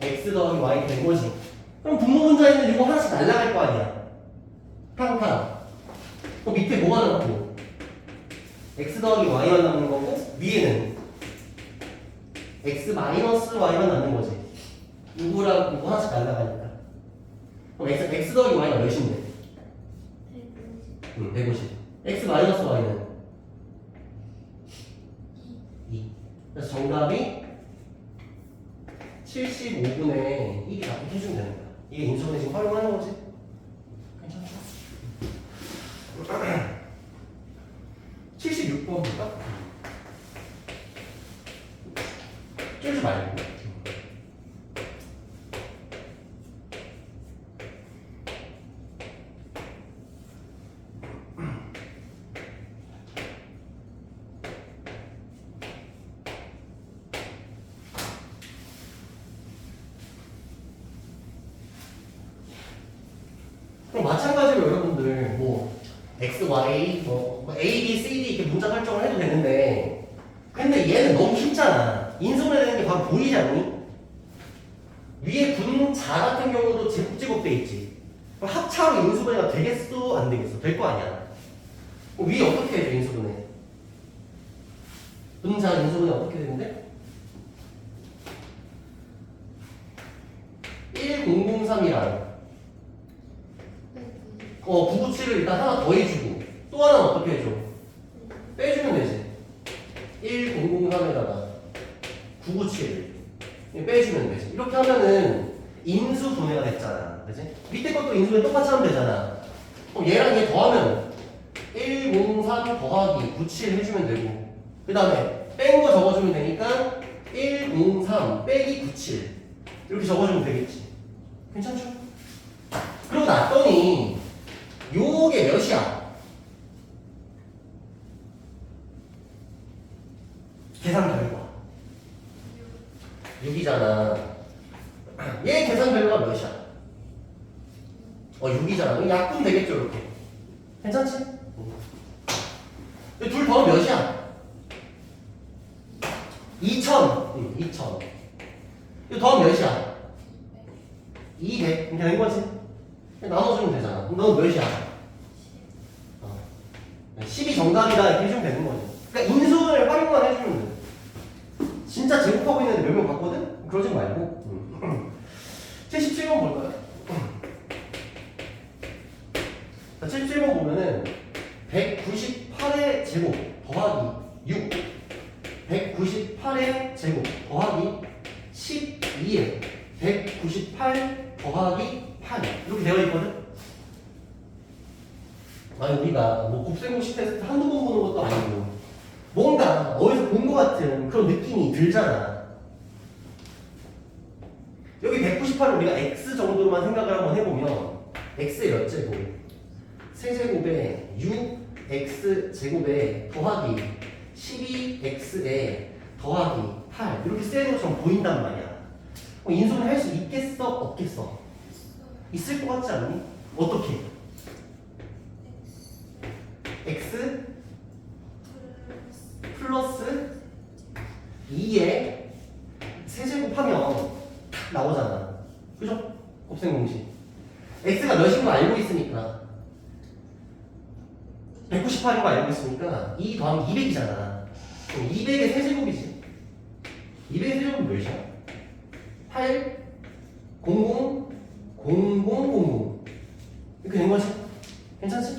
x 더하기 y 된 거지. 그럼 분모분자에는 이거 하나씩 날라갈 거 아니야. 탕탕. 그럼 밑에 뭐가 남고? x 더하기 y만 남는 거고 위에는 x 마이너스 y만 남는 거지. 누구랑 누구 하나씩 날라가니까. 그럼 x 더하기 y가 몇인데? 150. x 마이너스 y는 2. 그래서 정답이 75분의 1이 납득해주면 되는 거야. 이게 인수분해 지금 활용하는 거지? 괜찮죠? 76번 볼까? 쫄지 말고. 그럼 마찬가지로 여러분들 뭐 x, y, 뭐 a, b, c, d 이렇게 문자 설정을 해도 되는데 근데 얘는 너무 쉽잖아. 인수분해되는 게 바로 보이지 않니? 위에 분자 같은 경우도 제곱제곱 돼 있지. 그럼 합차로 인수분해가 되겠어? 안 되겠어? 될 거 아니야. 그럼 위에 어떻게 해줘 인수분해? 분자 인수분해 어떻게 되는데? 1003이랑 997을 일단 하나 더 해주고 또 하나는 어떻게 해줘? 빼주면 되지. 1003에다가 997을 빼주면 되지. 이렇게 하면은 인수분해가 됐잖아. 그치? 밑에 것도 인수분해 똑같이 하면 되잖아. 그럼 얘랑 얘 더하면 103 더하기 97 해주면 되고 그 다음에 뺀 거 적어주면 되니까 103 빼기 97 이렇게 적어주면 되겠지. 괜찮죠? 그러고 났더니 요게 몇이야? 계산 결과 6이잖아. 얘 계산 결과가 몇이야? 6이잖아. 그럼 약분 되겠죠 이렇게. 괜찮지? 둘 더하면 몇이야? 2000. 2000. 이거 더하면 몇이야? 200. 이렇게 된 거지? 나눠주면 되잖아. 그럼 넌 몇이야? 10이 정답이다 이렇게 해주면 되는 거지. 그러니까 인수를 활용만 해주면 돼. 진짜 제곱하고 있는데 몇 명 봤거든? 그러지 말고. 77번 볼까요? 자, 77번 보면은 198의 제곱 더하기 6 198의 제곱 더하기 12에 198 더하기 8 이렇게 되어 있거든? 아니 우리가 뭐 곱셈공식 테스트 한두 번 보는 것도 아니고 뭔가 어디서 본 것 같은 그런 느낌이 들잖아. 여기 198을 우리가 x 정도로만 생각을 한번 해보면 x의 몇 제곱? 세제곱에 6x 제곱에 더하기 12x에 더하기 8 이렇게 쓰는 것처럼 보인단 말이야. 인수분해 할 수 있겠어? 없겠어? 있을 것 같지 않니? 어떻게? x 플러스 2에 세제곱하면 나오잖아. 그죠? 곱셈공식. x가 몇인 거 알고 있으니까 198인 거 알고 있으니까 2 더하면 200이잖아. 200의 세제곱이지. 200의 세제곱은 몇이야? 8, 00, 0000 이렇게 된 거지? 괜찮지?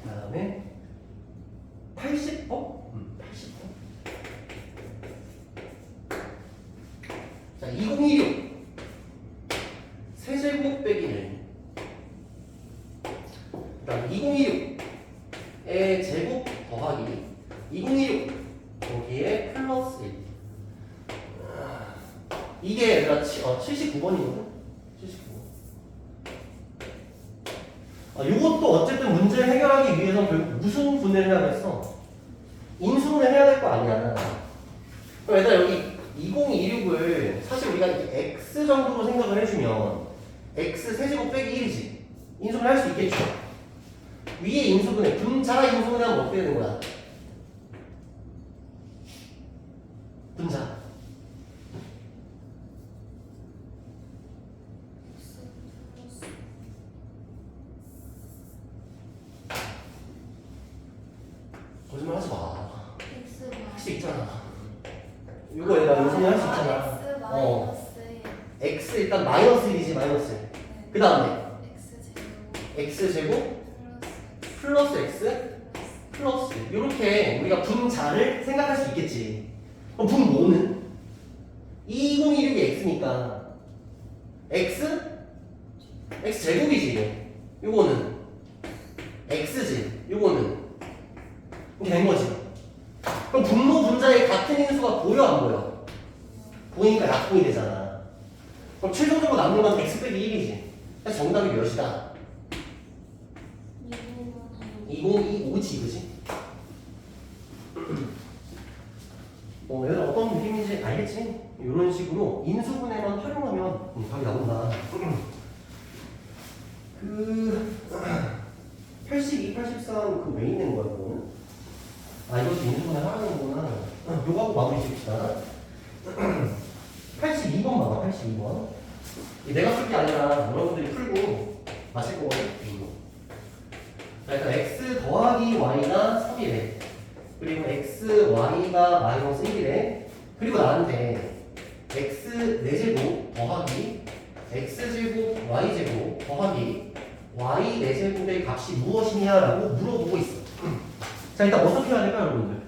그 다음에 80번? 80번. 자, 2016 세제곱 빼기 1. 그 다음 2016의 제곱 더하기 2016 여기에 플러스 1. 이게 얘들아 79번이거든? 79번. 이것도 어쨌든 문제를 해결하기 위해서 결국 무슨 분해를 해야겠어? 인수분해 해야 될 거 아니야. 그럼 얘들아 여기 2026을 사실 우리가 이렇게 x 정도로 생각을 해주면 x 세제곱 빼기 1이지. 인수분해 할 수 있겠죠? 위에 인수분해, 분자 인수분해 하면 어떻게 되는 거야? 분자. 거짓말 하지 마. 할 수 있잖아. 이거 얘가 인수분해 할 수 있잖아. x 일단 마이너스 1이지 마이너스 1. 그 다음에 x 제곱 플러스 x 플러스 이렇게 우리가 분자를 생각할 수 있겠지. 그럼 분모는 2016이 x니까 x 제곱이지. 요거는 x지. 요거는 이렇게 된 거지. 그럼 분모 분자의 같은 인수가 보여 안 보여? 보이니까 약분이 되잖아. 그럼 최종적으로 남는 건 x 빼기 1이지. 그래서 정답이 몇이다? 2025지, 그지? 얘들 어떤 느낌인지 알겠지? 이런 식으로 인수분해만 활용하면 답이 나온다. 그 82, 83 그 왜 있는 거야 그거는? 아 이것도 인수분해 하라는 거구나. 요거 하고 마무리 칩시다. 82번 봐봐. 82번. 내가 쓸 게 아니라 여러분들이 풀고 마실 거거든. 자 일단 x 더하기 y가 3이래. 그리고 x, y가 마이너스 1이래. 그리고 나한테 x 4제곱 더하기 x제곱 y제곱 더하기 y 4제곱의 값이 무엇이냐라고 물어보고 있어. 자 일단 어떻게 해야 될까요 여러분들?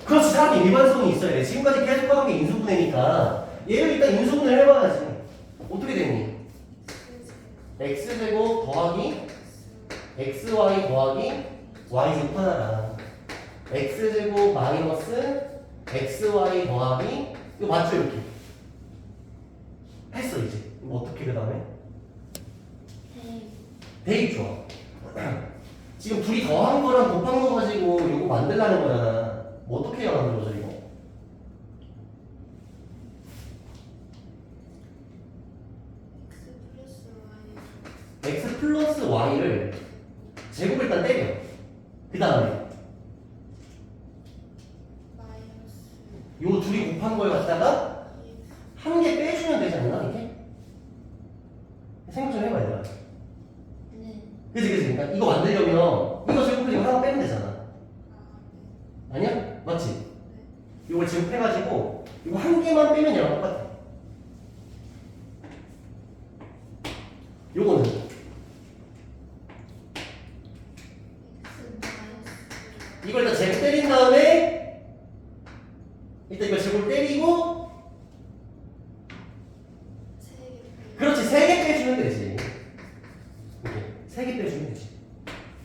그렇지, 사람이 일관성이 있어야 돼. 지금까지 계속 하던 게 인수분해니까 얘를 일단 인수분해를 해봐야지. 어떻게 되니? x제곱 더하기 xy 더하기 y제곱 하나랑 x제곱 마이너스 xy 더하기 이거 맞죠 이렇게? 했어 이제. 이거 어떻게 그 다음에? 대입 좋아. 지금 둘이 더한 거랑 곱한 거 가지고 이거 만들라는 거잖아. 뭐 어떻게 해야 만들어져 이거? x 플러스 y를 제곱 일단 때려. 그 다음에 요 둘이 곱한 걸 갖다가 한 개 빼주면 되지 않나 이게? 생각 좀 해봐 얘들아. 그치 그러니까 이거 만들려면 이거 제곱해서 이거 하나 빼면 되잖아. 아니야? 맞지? 이걸 제곱해가지고 이거 한 개만 빼면 얘랑 똑같아. 요거는 이걸 일단 제곱 때린 다음에 일단 이거 제곱 때리고 그렇지 3개 빼주면 되지. 이렇게 3개 빼주면 되지.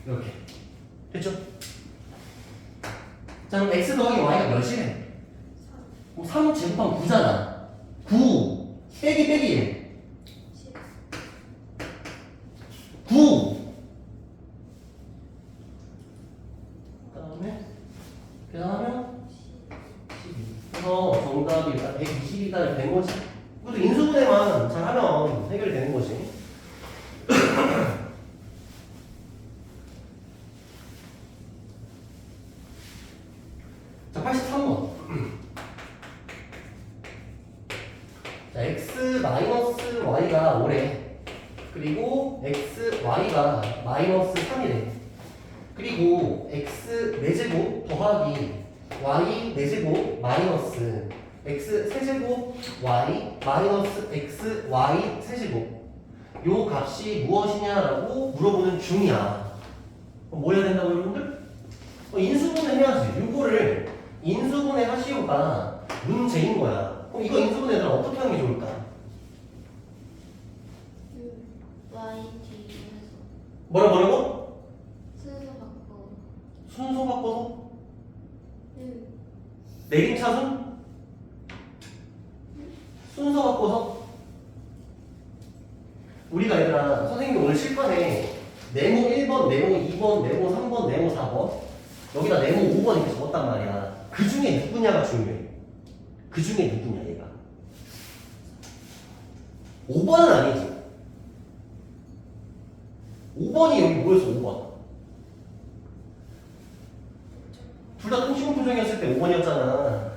이렇게 됐죠? 자 그럼 x 더하기 y가 몇이래? 3 제곱하면 9잖아. 9 빼기 빼기 9 그 다음에 12 그래서 정답이 120이다 된 거지. 그것도 인수분해만 잘하면 해결이 되는 거지. 자 83번. 자 x 마이너스 y가 5래. 그리고 x y가 마이너스 3이래. 그리고 x 4제곱 더하기 y 4제곱 마이너스 x 세제곱 y 마이너스 x y 세제곱 요 값이 무엇이냐라고 물어보는 중이야. 그럼 뭐 해야 된다고 여러분들? 인수분해 해야지. 요거를 인수분해 하시오가 문제인 거야. 그럼 이거 인수분해 얘들아 어떻게 하는 게 좋을까? 뭐라고? 순서 바꿔서? 내림차순? 순서 바꿔서? 우리가 얘들아 선생님이 오늘 실판에 네모 1번, 네모 2번, 네모 3번, 네모 4번 여기다 네모 5번 이렇게 적었단 말이야. 그 중에 누구냐가 중요해. 그 중에 누구냐 얘가. 5번은 아니지. 5번이 여기 뭐였어 5번. 둘 다 통신공통정이었을 때 5번이었잖아.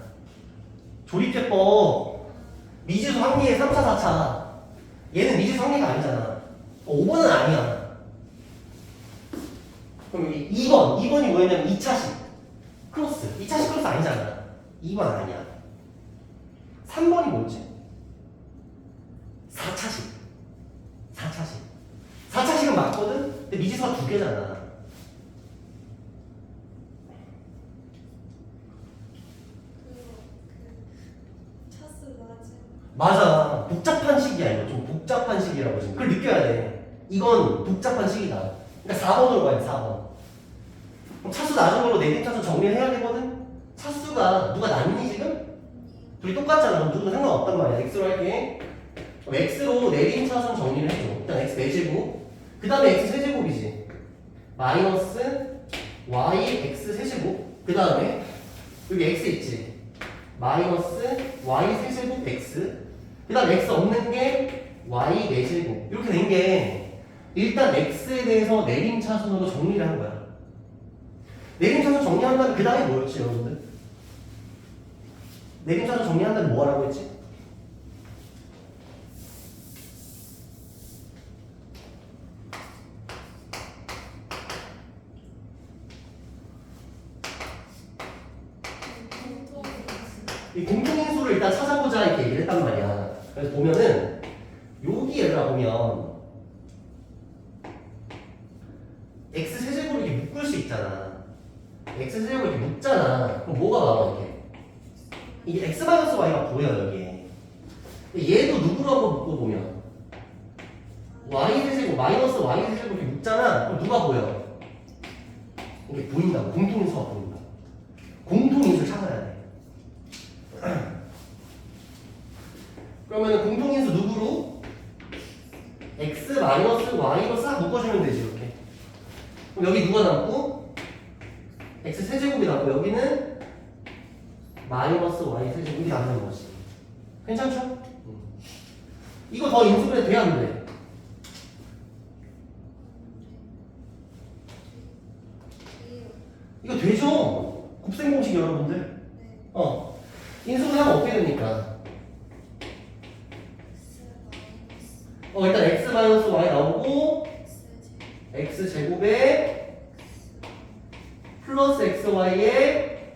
조립제법 미지수 합리의 3차 4차 얘는 미지수 합리가 아니잖아. 5번은 아니야. 그럼 여기 2번이 뭐였냐면 2차식 크로스 2차식 크로스 아니잖아. 2번 아니야. 3번이 뭐였지? 4차식 4차식은 맞거든? 근데 미지수가 2개잖아. 맞아. 복잡한 식이야 이거. 좀 복잡한 식이라고 지금. 그걸 느껴야 돼. 이건 복잡한 식이다. 그러니까 4번으로 가야 돼 4번. 그럼 차수 낮은 걸로 내림차순 정리를 해야 되거든? 차수가 누가 낮니 지금? 둘이 똑같잖아. 그럼 누구도 상관없단 말이야. x로 할게. 그럼 x로 내림차순 정리를 해줘. 일단 x 4제곱 그 다음에 x 세제곱이지. 마이너스 y x 세제곱 그 다음에 여기 x 있지 마이너스 y 세제곱 x 그 다음 x 없는 게 y 4제곱 이렇게 된 게 일단 x에 대해서 내림차순으로 정리를 한 거야. 내림차순 정리한 다음에 그 다음에 뭐였지 여러분들? 내림차순 정리한 다음에 뭐 하라고 했지? 이 공통인수를 일단 찾아보자 이렇게 얘기를 했단 말이야. 그래서 보면은 여기 얘들아 보면 x 세제곱을 이렇게 묶을 수 있잖아. x 세제곱을 이렇게 묶잖아. 그럼 뭐가 나와 이렇게? 이게 x 마이너스 y가 보여 여기에. 얘도 누구로 한번 묶어보면 y 세제곱 마이너스 y 세제곱 이렇게 묶잖아. 그럼 누가 보여? 이게 보인다고. 공통인수가 보인다. 공통인수 찾아야 돼. 그러면 공통인수 누구로? x 마이너스 y로 싹 묶어주면 되지 이렇게. 그럼 여기 누가 남고? x 세제곱이 남고 여기는 마이너스 y 세제곱이 남는 거지. 괜찮죠? 이거 더 인수분해 돼야 안 돼? 이거 되죠? 곱셈 공식 여러분들. 인수분해하면 어떻게 됩니까? 일단 x 마이너스 y 나오고 x 제곱에 플러스 xy에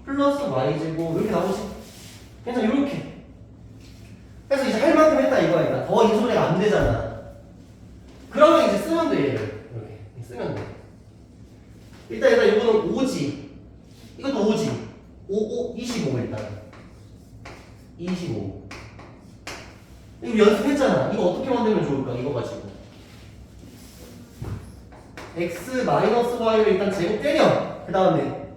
플러스 y 제곱 이렇게 나오지? 그래서 이렇게. 그래서 이제 할 만큼 했다 이거 아니다. 더 인수분해가 안 되잖아. 그러면 이제 쓰면 돼 얘를 이렇게 쓰면 돼. 일단 이거는 5지. 이것도 5지. 25 일단 25 이거 연습했잖아. 이거 어떻게 만들면 좋을까? 이거 가지고 x 마이너스 y를 일단 제곱 때려. 그 다음에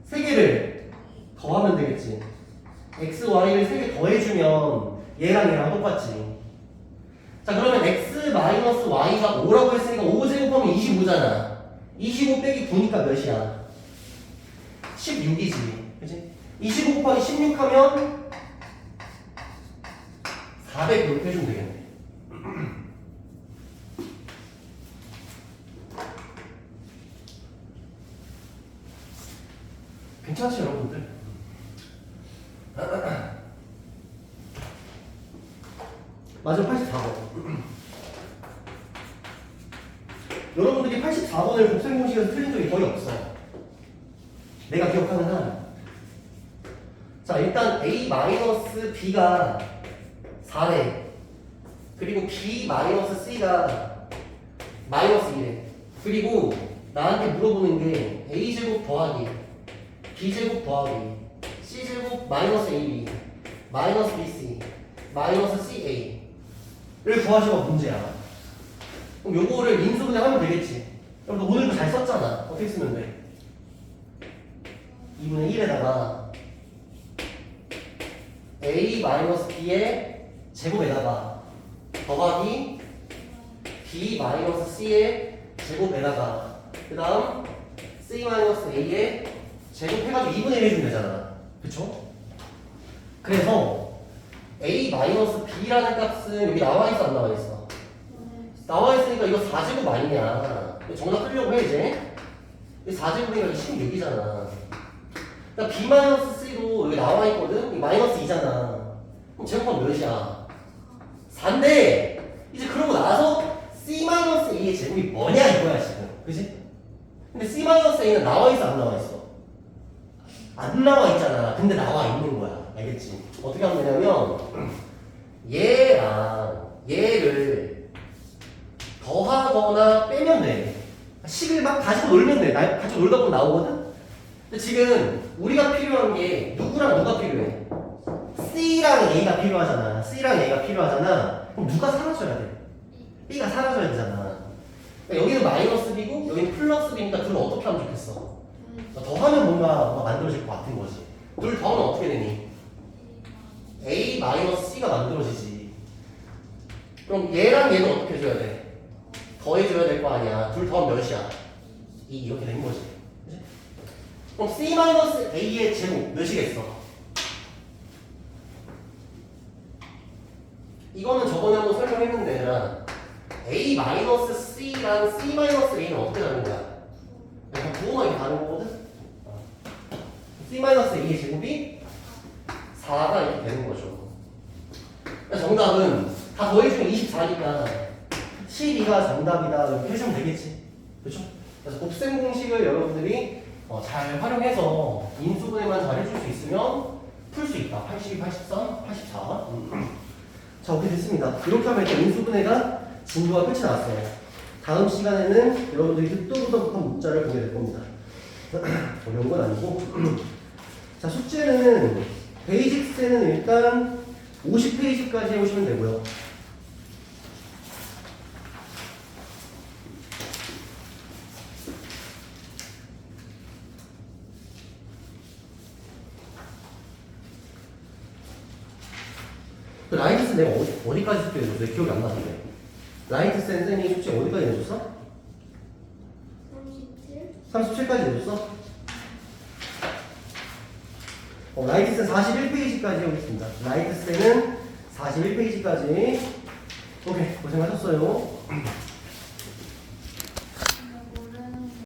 세 개를 더하면 되겠지. x, y를 3개 더해주면 얘랑 똑같지. 자 그러면 x 마이너스 y가 5라고 했으니까 5 제곱하면 25잖아. 25 빼기 9니까 몇이야? 16이지. 그치? 25 곱하기 16 하면 400 이렇게 해주면 되겠네. 괜찮지 여러분들? 맞아 84번. 여러분들이 84번을 곱셈 공식에서 틀린 적이 거의 없어. 내가 기억하는 한. 자 일단 a-b가 4래. 그리고 b-c가 마이너스 2래. 그리고 나한테 물어보는 게 a제곱 더하기 b제곱 더하기 c제곱 마이너스 ab 마이너스 bc 마이너스 ca를 구하시면 문제야. 그럼 요거를 인수분해 하면 되겠지. 여러분 오늘도 잘 썼잖아. 어떻게 쓰면 돼? 2분의 1에다가 a-b의 제곱에다가 더하기 b-c의 제곱에다가 그 다음 c-a의 제곱해가지고 2분의 1 해주면 되잖아. 그쵸? 그래서 a-b라는 값은 여기 나와있어 안 나와있어? 나와있으니까 이거 4제곱 아니냐. 정답 풀려고 해 이제. 4제곱이니까 16이잖아. 그러니까 b-c도 여기 나와있거든? 이 마이너스 2잖아. 그럼 제곱하면 몇이야? 4인데 이제 그러고 나서 c-a의 제곱이 뭐냐 이거야 지금. 그치? 근데 c-a는 나와있어 안 나와있어? 안 나와있잖아. 근데 나와있는 거야. 알겠지? 어떻게 하면 되냐면 얘랑 얘를 더하거나 빼면 돼. 식을 막 가지고 놀면 돼. 가지고 놀다 보면 나오거든? 근데 지금 우리가 필요한 게 누구랑 누가 필요해? C랑 A가 필요하잖아. C랑 A가 필요하잖아. 그럼 누가 사라져야 돼? B가 사라져야 되잖아. 그러니까 여기는 마이너스 B고 여기는 플러스 B니까 둘을 어떻게 하면 좋겠어? 더하면 뭔가 만들어질 것 같은 거지. 둘 더하면 어떻게 되니? A-C가 만들어지지. 그럼 얘랑 얘는 어떻게 해줘야 돼? 더해줘야 될 거 아니야. 둘 더하면 몇이야? 2 이렇게 된 거지. 그치? 그럼 C-A의 제곱 몇이겠어? 이거는 저번에 한번 설명했는데 A-C랑 C-A는 어떻게 다른 거야? 약간 부호만 이렇게 다른 거거든? C-A의 제곱이 4가 이렇게 되는 거죠. 정답은 다 더해주면 24니까 12가 정답이다 이렇게 해주면 되겠지. 그렇죠? 그래서 곱셈 공식을 여러분들이 잘 활용해서 인수분해만 잘 해줄 수 있으면 풀 수 있다. 82, 83, 84. 자, 오케이 됐습니다. 이렇게 하면 일단 인수분해가 진도가 끝이 났어요. 다음 시간에는 여러분들이 듣도 보도 못한 문자를 보게 될 겁니다. 어려운 건 아니고. 자, 숙제는 베이직스는 일단 50페이지까지 해오시면 되고요. 그 라이트스 내가 어디까지 숙제 내줬어? 내 기억이 안 나는데. 라이트스 쌤이 숙제 어디까지 내줬어? 37? 37까지 내줬어? 라이트스 41페이지까지 해보겠습니다. 라이트스는 41페이지까지. 오케이, 고생하셨어요.